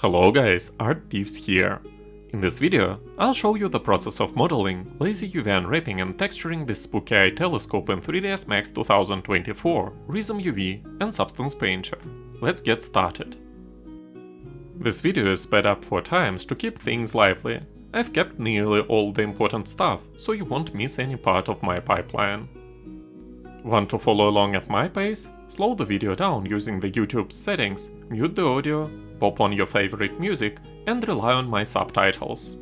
Hello guys, Art-Teeves here. In this video, I'll show you the process of modeling, lazy UV unwrapping and texturing this spooky eye telescope in 3ds Max 2024, Rizom UV and Substance Painter. Let's get started. This video is sped up 4 times to keep things lively. I've kept nearly all the important stuff, so you won't miss any part of my pipeline. Want to follow along at my pace? Slow the video down using the YouTube settings, mute the audio, pop on your favorite music, and rely on my subtitles.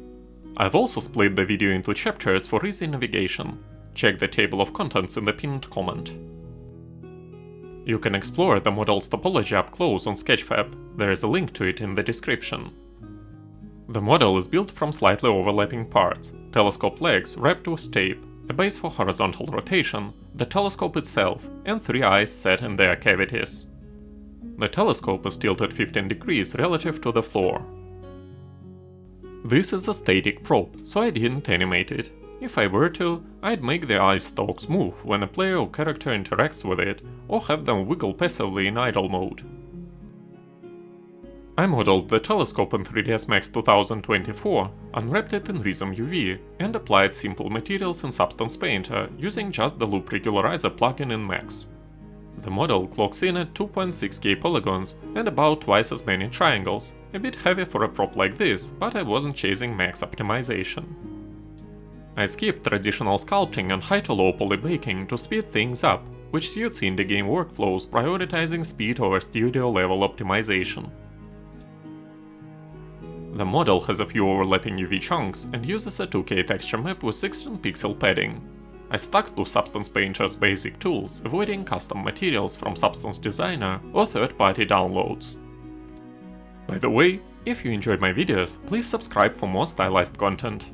I've also split the video into chapters for easy navigation. Check the table of contents in the pinned comment. You can explore the model's topology up close on Sketchfab, there is a link to it in the description. The model is built from slightly overlapping parts, telescope legs wrapped with tape, a base for horizontal rotation, the telescope itself, and 3 eyes set in their cavities. The telescope is tilted 15 degrees relative to the floor. This is a static probe, so I didn't animate it. If I were to, I'd make the eye stalks move when a player or character interacts with it, or have them wiggle passively in idle mode. I modeled the telescope in 3ds Max 2024, unwrapped it in Rizom UV, and applied simple materials in Substance Painter using just the Loop Regularizer plugin in Max. The model clocks in at 2.6K polygons and about twice as many triangles, a bit heavy for a prop like this, but I wasn't chasing max optimization. I skipped traditional sculpting and high-to-low poly baking to speed things up, which suits indie game workflows prioritizing speed over studio-level optimization. The model has a few overlapping UV chunks and uses a 2K texture map with 16 pixel padding. I stuck to Substance Painter's basic tools, avoiding custom materials from Substance Designer or third-party downloads. By the way, if you enjoyed my videos, please subscribe for more stylized content.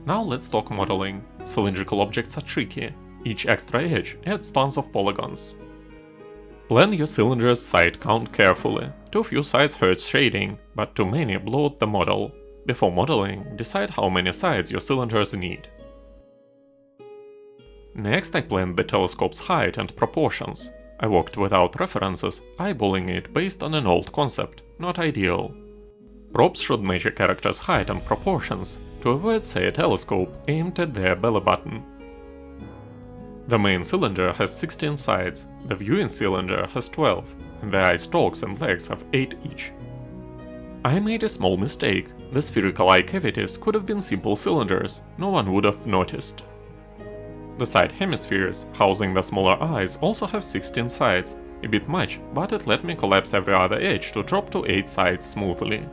Now let's talk modeling. Cylindrical objects are tricky. Each extra edge adds tons of polygons. Plan your cylinder's side count carefully. Too few sides hurts shading, but too many bloat the model. Before modeling, decide how many sides your cylinders need. Next, I planned the telescope's height and proportions. I worked without references, eyeballing it based on an old concept, not ideal. Props should match a character's height and proportions, to avoid, say, a telescope aimed at their belly button. The main cylinder has 16 sides, the viewing cylinder has 12, and the eye stalks and legs have 8 each. I made a small mistake. The spherical eye cavities could have been simple cylinders, no one would have noticed. The side hemispheres, housing the smaller eyes, also have 16 sides, a bit much, but it let me collapse every other edge to drop to 8 sides smoothly.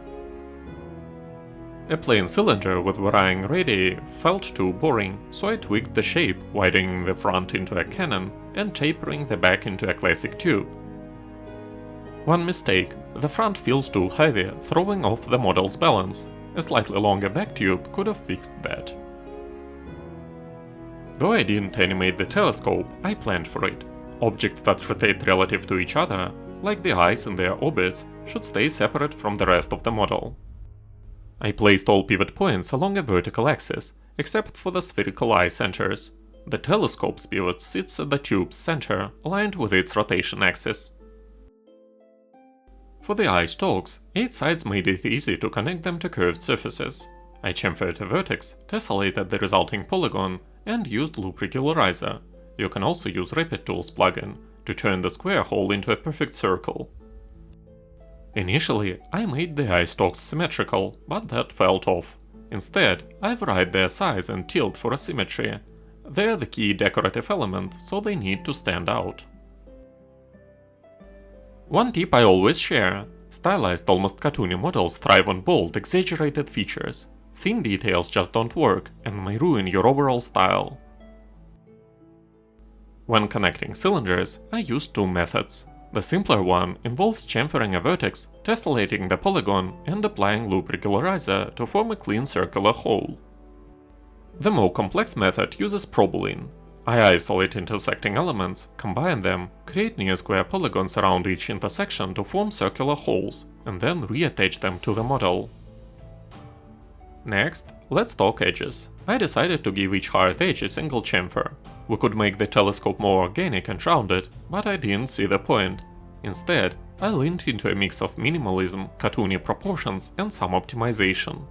A plain cylinder with varying radii felt too boring, so I tweaked the shape, widening the front into a cannon and tapering the back into a classic tube. One mistake, the front feels too heavy, throwing off the model's balance. A slightly longer back tube could have fixed that. Though I didn't animate the telescope, I planned for it. Objects that rotate relative to each other, like the eyes in their orbits, should stay separate from the rest of the model. I placed all pivot points along a vertical axis, except for the spherical eye centers. The telescope's pivot sits at the tube's center, aligned with its rotation axis. For the eye stalks, 8 sides made it easy to connect them to curved surfaces. I chamfered a vertex, tessellated the resulting polygon, and used Loop Regularizer. You can also use Rapid Tools plugin to turn the square hole into a perfect circle. Initially, I made the eye stalks symmetrical, but that felt off. Instead, I varied their size and tilt for asymmetry. They're the key decorative element, so they need to stand out. One tip I always share: stylized, almost cartoony models thrive on bold, exaggerated features. Thin details just don't work and may ruin your overall style. When connecting cylinders, I use 2 methods. The simpler one involves chamfering a vertex, tessellating the polygon, and applying Loop Regularizer to form a clean circular hole. The more complex method uses probuline. I isolate intersecting elements, combine them, create near-square polygons around each intersection to form circular holes, and then reattach them to the model. Next, let's talk edges. I decided to give each hard edge a single chamfer. We could make the telescope more organic and rounded, but I didn't see the point. Instead, I leaned into a mix of minimalism, cartoony proportions, and some optimization.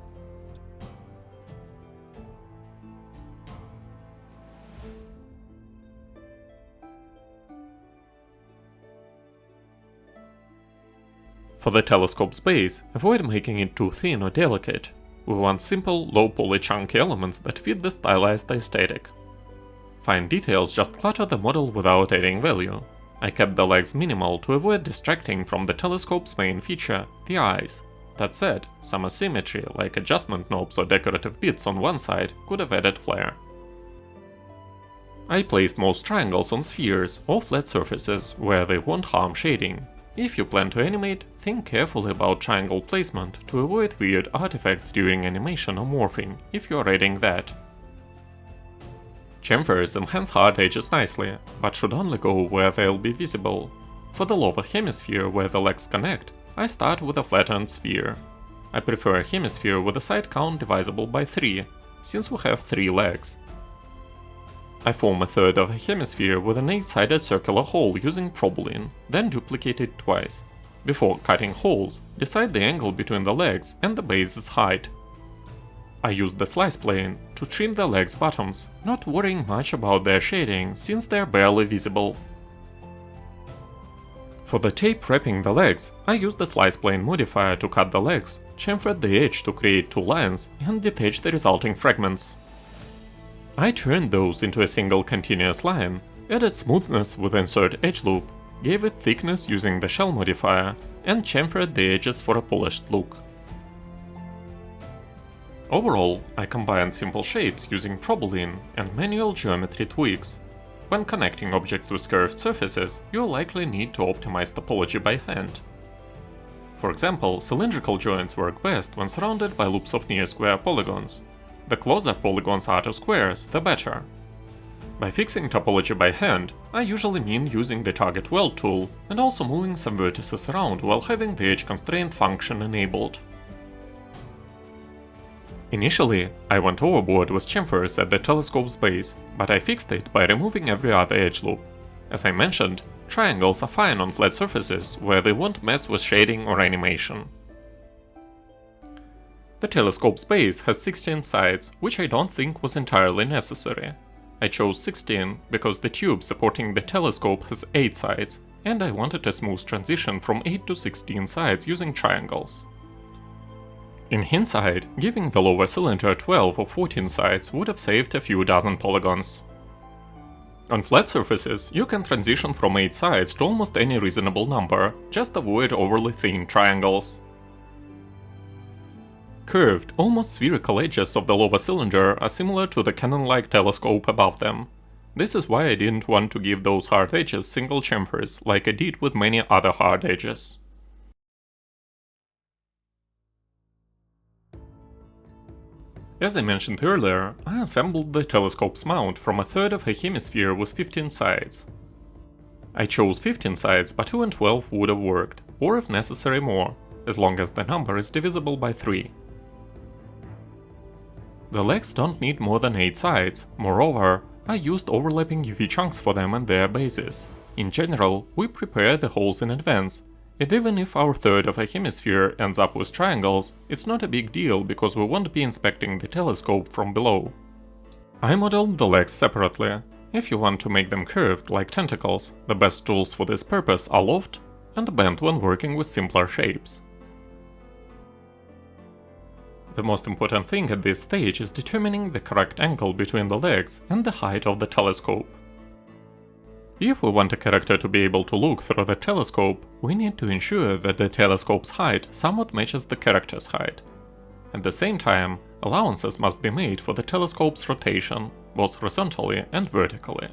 For the telescope's base, avoid making it too thin or delicate. We want simple, low-poly chunky elements that fit the stylized aesthetic. Fine details just clutter the model without adding value. I kept the legs minimal to avoid distracting from the telescope's main feature, the eyes. That said, some asymmetry, like adjustment knobs or decorative bits on one side, could have added flair. I placed most triangles on spheres or flat surfaces, where they won't harm shading. If you plan to animate, think carefully about triangle placement to avoid weird artifacts during animation or morphing, if you're adding that. Chamfers enhance hard edges nicely, but should only go where they'll be visible. For the lower hemisphere where the legs connect, I start with a flattened sphere. I prefer a hemisphere with a side count divisible by 3, since we have 3 legs. I form a third of a hemisphere with an 8-sided circular hole using Probuline, then duplicate it twice. Before cutting holes, decide the angle between the legs and the base's height. I used the slice plane to trim the legs' bottoms, not worrying much about their shading since they're barely visible. For the tape wrapping the legs, I used the slice plane modifier to cut the legs, chamfered the edge to create 2 lines, and detach the resulting fragments. I turned those into a single continuous line, added smoothness with insert edge loop, gave it thickness using the shell modifier, and chamfered the edges for a polished look. Overall, I combined simple shapes using Probuline and manual geometry tweaks. When connecting objects with curved surfaces, you'll likely need to optimize topology by hand. For example, cylindrical joints work best when surrounded by loops of near-square polygons. The closer polygons are to squares, the better. By fixing topology by hand, I usually mean using the target weld tool and also moving some vertices around while having the edge constraint function enabled. Initially, I went overboard with chamfers at the telescope's base, but I fixed it by removing every other edge loop. As I mentioned, triangles are fine on flat surfaces where they won't mess with shading or animation. The telescope's base has 16 sides, which I don't think was entirely necessary. I chose 16 because the tube supporting the telescope has 8 sides, and I wanted a smooth transition from 8 to 16 sides using triangles. In hindsight, giving the lower cylinder 12 or 14 sides would have saved a few dozen polygons. On flat surfaces, you can transition from 8 sides to almost any reasonable number, just avoid overly thin triangles. Curved, almost spherical edges of the lower cylinder are similar to the Canon-like telescope above them. This is why I didn't want to give those hard edges single chamfers like I did with many other hard edges. As I mentioned earlier, I assembled the telescope's mount from a third of a hemisphere with 15 sides. I chose 15 sides, but 2 and 12 would have worked, or if necessary more, as long as the number is divisible by 3. The legs don't need more than 8 sides, moreover, I used overlapping UV chunks for them and their bases. In general, we prepare the holes in advance, and even if our third of a hemisphere ends up with triangles, it's not a big deal because we won't be inspecting the telescope from below. I modeled the legs separately. If you want to make them curved like tentacles, the best tools for this purpose are loft and bend when working with simpler shapes. The most important thing at this stage is determining the correct angle between the legs and the height of the telescope. If we want a character to be able to look through the telescope, we need to ensure that the telescope's height somewhat matches the character's height. At the same time, allowances must be made for the telescope's rotation, both horizontally and vertically.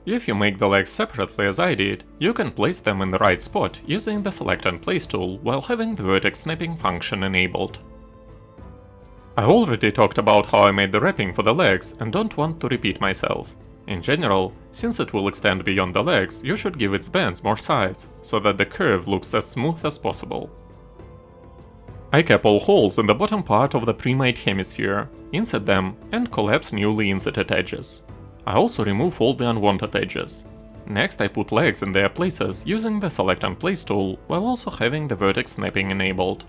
If you make the legs separately as I did, you can place them in the right spot using the Select and Place tool while having the vertex snapping function enabled. I already talked about how I made the wrapping for the legs and don't want to repeat myself. In general, since it will extend beyond the legs, you should give its bands more sides, so that the curve looks as smooth as possible. I cap all holes in the bottom part of the pre-made hemisphere, insert them, and collapse newly inserted edges. I also remove all the unwanted edges. Next I put legs in their places using the Select and Place tool, while also having the vertex snapping enabled.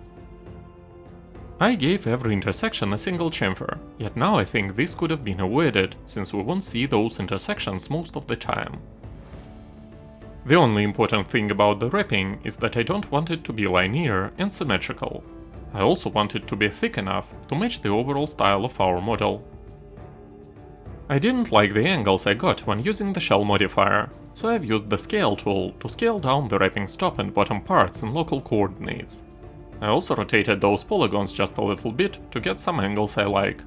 I gave every intersection a single chamfer, yet now I think this could have been avoided, since we won't see those intersections most of the time. The only important thing about the wrapping is that I don't want it to be linear and symmetrical. I also want it to be thick enough to match the overall style of our model. I didn't like the angles I got when using the shell modifier, so I've used the scale tool to scale down the wrapping's top and bottom parts in local coordinates. I also rotated those polygons just a little bit to get some angles I like.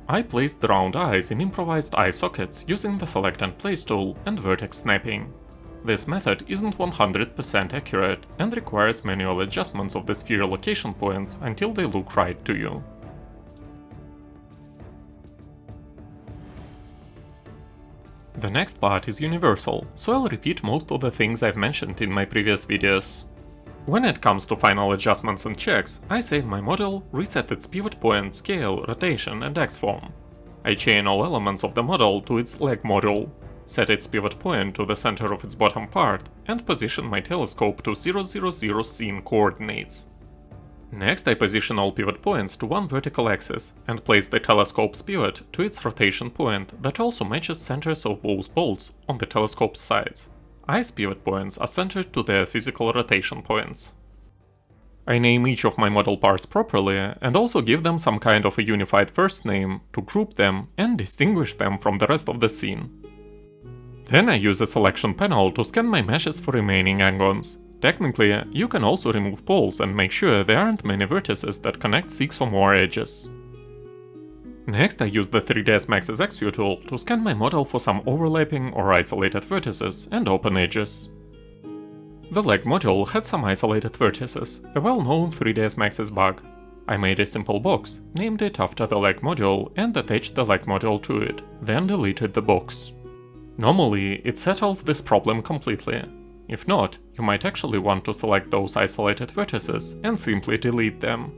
I placed the round eyes in improvised eye sockets using the Select and Place tool and vertex snapping. This method isn't 100% accurate and requires manual adjustments of the sphere location points until they look right to you. The next part is universal, so I'll repeat most of the things I've mentioned in my previous videos. When it comes to final adjustments and checks, I save my model, reset its pivot point, scale, rotation and X form. I chain all elements of the model to its leg module, set its pivot point to the center of its bottom part, and position my telescope to 000 scene coordinates. Next I position all pivot points to one vertical axis, and place the telescope's pivot to its rotation point that also matches centers of both bolts on the telescope's sides. Eyes pivot points are centered to their physical rotation points. I name each of my model parts properly, and also give them some kind of a unified first name to group them and distinguish them from the rest of the scene. Then I use a selection panel to scan my meshes for remaining angons. Technically, you can also remove poles and make sure there aren't many vertices that connect 6 or more edges. Next I use the 3ds Max's X-View tool to scan my model for some overlapping or isolated vertices and open edges. The leg module had some isolated vertices, a well-known 3ds Max's bug. I made a simple box, named it after the leg module and attached the leg module to it, then deleted the box. Normally, it settles this problem completely. If not, you might actually want to select those isolated vertices and simply delete them.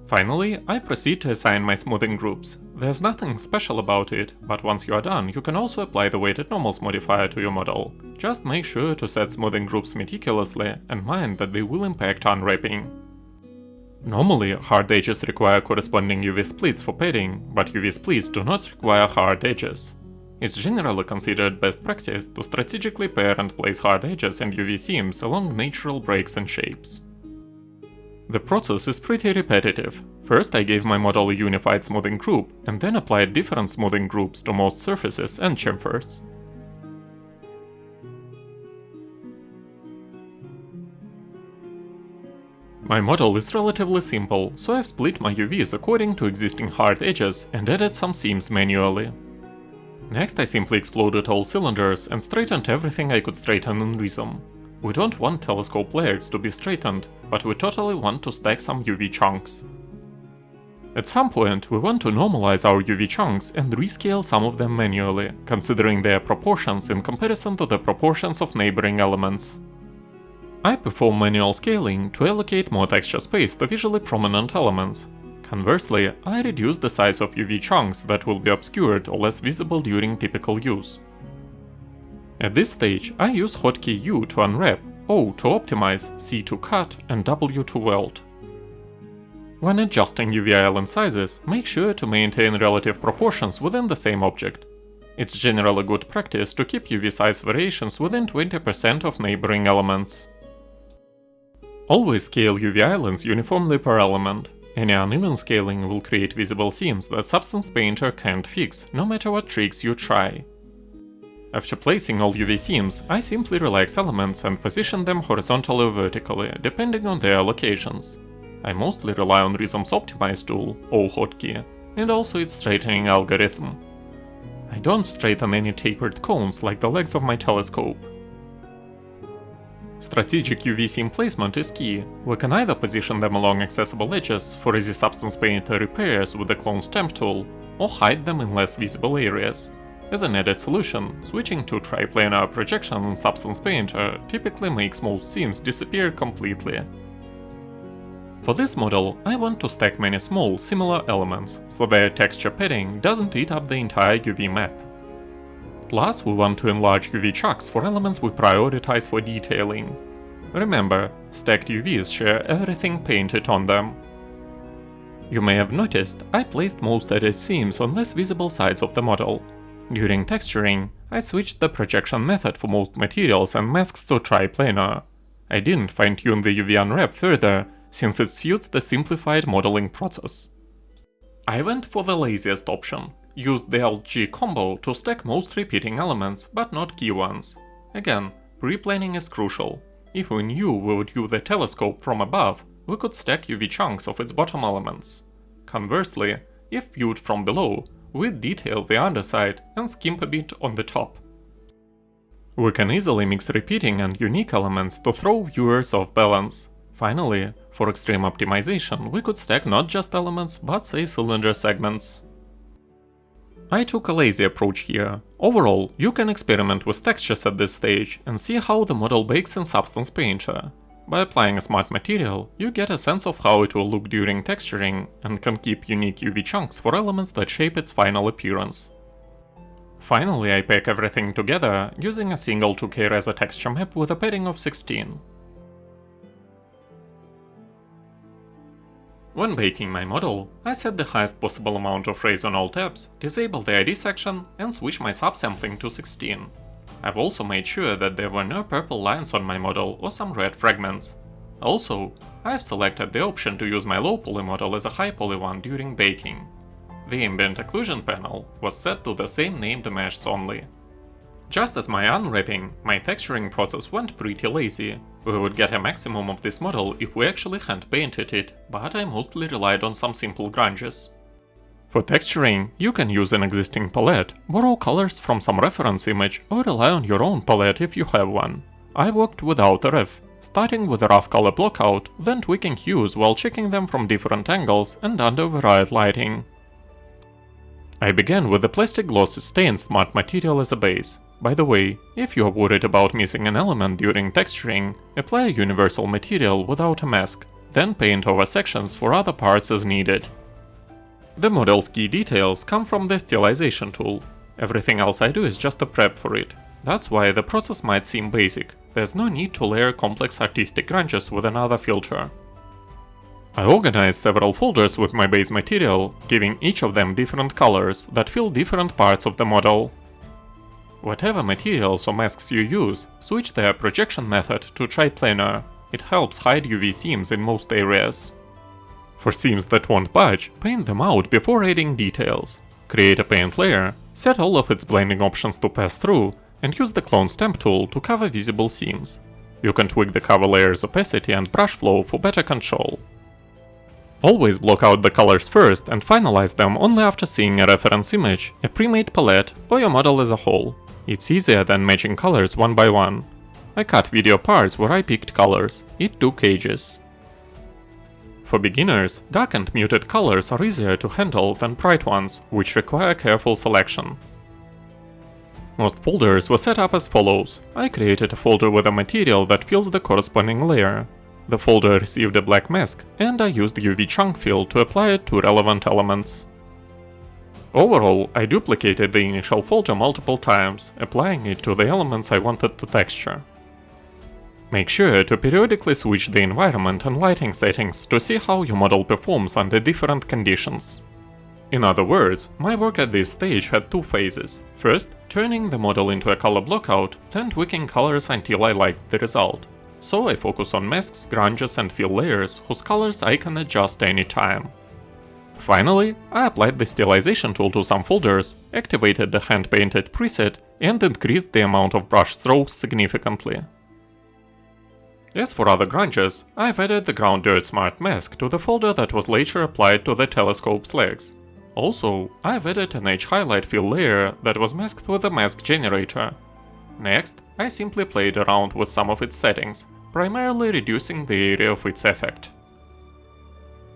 Finally, I proceed to assign my smoothing groups. There's nothing special about it, but once you are done, you can also apply the weighted normals modifier to your model. Just make sure to set smoothing groups meticulously and mind that they will impact unwrapping. Normally, hard edges require corresponding UV splits for padding, but UV splits do not require hard edges. It's generally considered best practice to strategically pair and place hard edges and UV seams along natural breaks and shapes. The process is pretty repetitive. First I gave my model a unified smoothing group, and then applied different smoothing groups to most surfaces and chamfers. My model is relatively simple, so I've split my UVs according to existing hard edges and added some seams manually. Next I simply exploded all cylinders and straightened everything I could straighten in Rizom. We don't want telescope legs to be straightened, but we totally want to stack some UV chunks. At some point we want to normalize our UV chunks and rescale some of them manually, considering their proportions in comparison to the proportions of neighboring elements. I perform manual scaling to allocate more texture space to visually prominent elements. Conversely, I reduce the size of UV chunks that will be obscured or less visible during typical use. At this stage, I use hotkey U to unwrap, O to optimize, C to cut, and W to weld. When adjusting UV island sizes, make sure to maintain relative proportions within the same object. It's generally good practice to keep UV size variations within 20% of neighboring elements. Always scale UV islands uniformly per element. Any uneven scaling will create visible seams that Substance Painter can't fix, no matter what tricks you try. After placing all UV seams, I simply relax elements and position them horizontally or vertically, depending on their locations. I mostly rely on Rizom's Optimize tool, O hotkey, and also its straightening algorithm. I don't straighten any tapered cones like the legs of my telescope. Strategic UV seam placement is key. We can either position them along accessible edges for easy Substance Painter repairs with the Clone Stamp tool, or hide them in less visible areas. As an added solution, switching to triplanar projection in Substance Painter typically makes most seams disappear completely. For this model, I want to stack many small, similar elements, so their texture padding doesn't eat up the entire UV map. Plus, we want to enlarge UV chunks for elements we prioritize for detailing. Remember, stacked UVs share everything painted on them. You may have noticed I placed most edit seams on less visible sides of the model. During texturing, I switched the projection method for most materials and masks to triplanar. I didn't fine-tune the UV unwrap further, since it suits the simplified modeling process. I went for the laziest option, used the Alt-G combo to stack most repeating elements, but not key ones. Again, pre-planning is crucial. If we knew we would view the telescope from above, we could stack UV chunks of its bottom elements. Conversely, if viewed from below, we'd detail the underside and skimp a bit on the top. We can easily mix repeating and unique elements to throw viewers off balance. Finally, for extreme optimization, we could stack not just elements, but say cylinder segments. I took a lazy approach here. Overall, you can experiment with textures at this stage and see how the model bakes in Substance Painter. By applying a smart material, you get a sense of how it will look during texturing and can keep unique UV chunks for elements that shape its final appearance. Finally, I pack everything together using a single 2K Reza texture map with a padding of 16. When baking my model, I set the highest possible amount of raise on all tabs, disable the ID section, and switch my subsampling to 16. I've also made sure that there were no purple lines on my model or some red fragments. Also, I've selected the option to use my low poly model as a high poly one during baking. The ambient occlusion panel was set to the same named meshes only. Just as my unwrapping, my texturing process went pretty lazy. We would get a maximum of this model if we actually hand painted it, but I mostly relied on some simple grunges. For texturing, you can use an existing palette, borrow colors from some reference image, or rely on your own palette if you have one. I worked without a ref, starting with a rough color blockout, then tweaking hues while checking them from different angles and under the right lighting. I began with the plastic glossy stain smart material as a base. By the way, if you are worried about missing an element during texturing, apply a universal material without a mask, then paint over sections for other parts as needed. The model's key details come from the stylization tool. Everything else I do is just a prep for it. That's why the process might seem basic. There's no need to layer complex artistic grunges with another filter. I organized several folders with my base material, giving each of them different colors that fill different parts of the model. Whatever materials or masks you use, switch their projection method to triplanar. It helps hide UV seams in most areas. For seams that won't budge, paint them out before adding details. Create a paint layer, set all of its blending options to pass through, and use the clone stamp tool to cover visible seams. You can tweak the cover layer's opacity and brush flow for better control. Always block out the colors first and finalize them only after seeing a reference image, a pre-made palette, or your model as a whole. It's easier than matching colors one by one. I cut video parts where I picked colors. It took ages. For beginners, dark and muted colors are easier to handle than bright ones, which require careful selection. Most folders were set up as follows. I created a folder with a material that fills the corresponding layer. The folder received a black mask, and I used UV chunk fill to apply it to relevant elements. Overall, I duplicated the initial folder multiple times, applying it to the elements I wanted to texture. Make sure to periodically switch the environment and lighting settings to see how your model performs under different conditions. In other words, my work at this stage had two phases. First, turning the model into a color blockout, then tweaking colors until I liked the result. So I focus on masks, grunges and fill layers whose colors I can adjust anytime. Finally, I applied the stylization tool to some folders, activated the hand-painted preset, and increased the amount of brush strokes significantly. As for other grunges, I've added the Ground Dirt Smart Mask to the folder that was later applied to the telescope's legs. Also, I've added an edge highlight fill layer that was masked with a mask generator. Next, I simply played around with some of its settings, primarily reducing the area of its effect.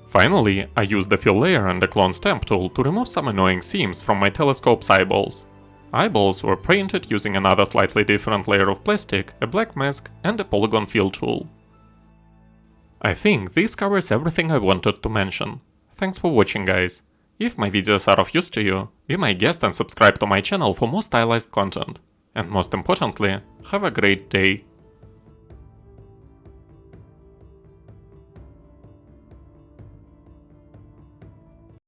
Finally, I used the fill layer and the clone stamp tool to remove some annoying seams from my telescope's eyeballs. Eyeballs were painted using another slightly different layer of plastic, a black mask, and a polygon fill tool. I think this covers everything I wanted to mention. Thanks for watching, guys. If my videos are of use to you, be my guest and subscribe to my channel for more stylized content. And most importantly, have a great day.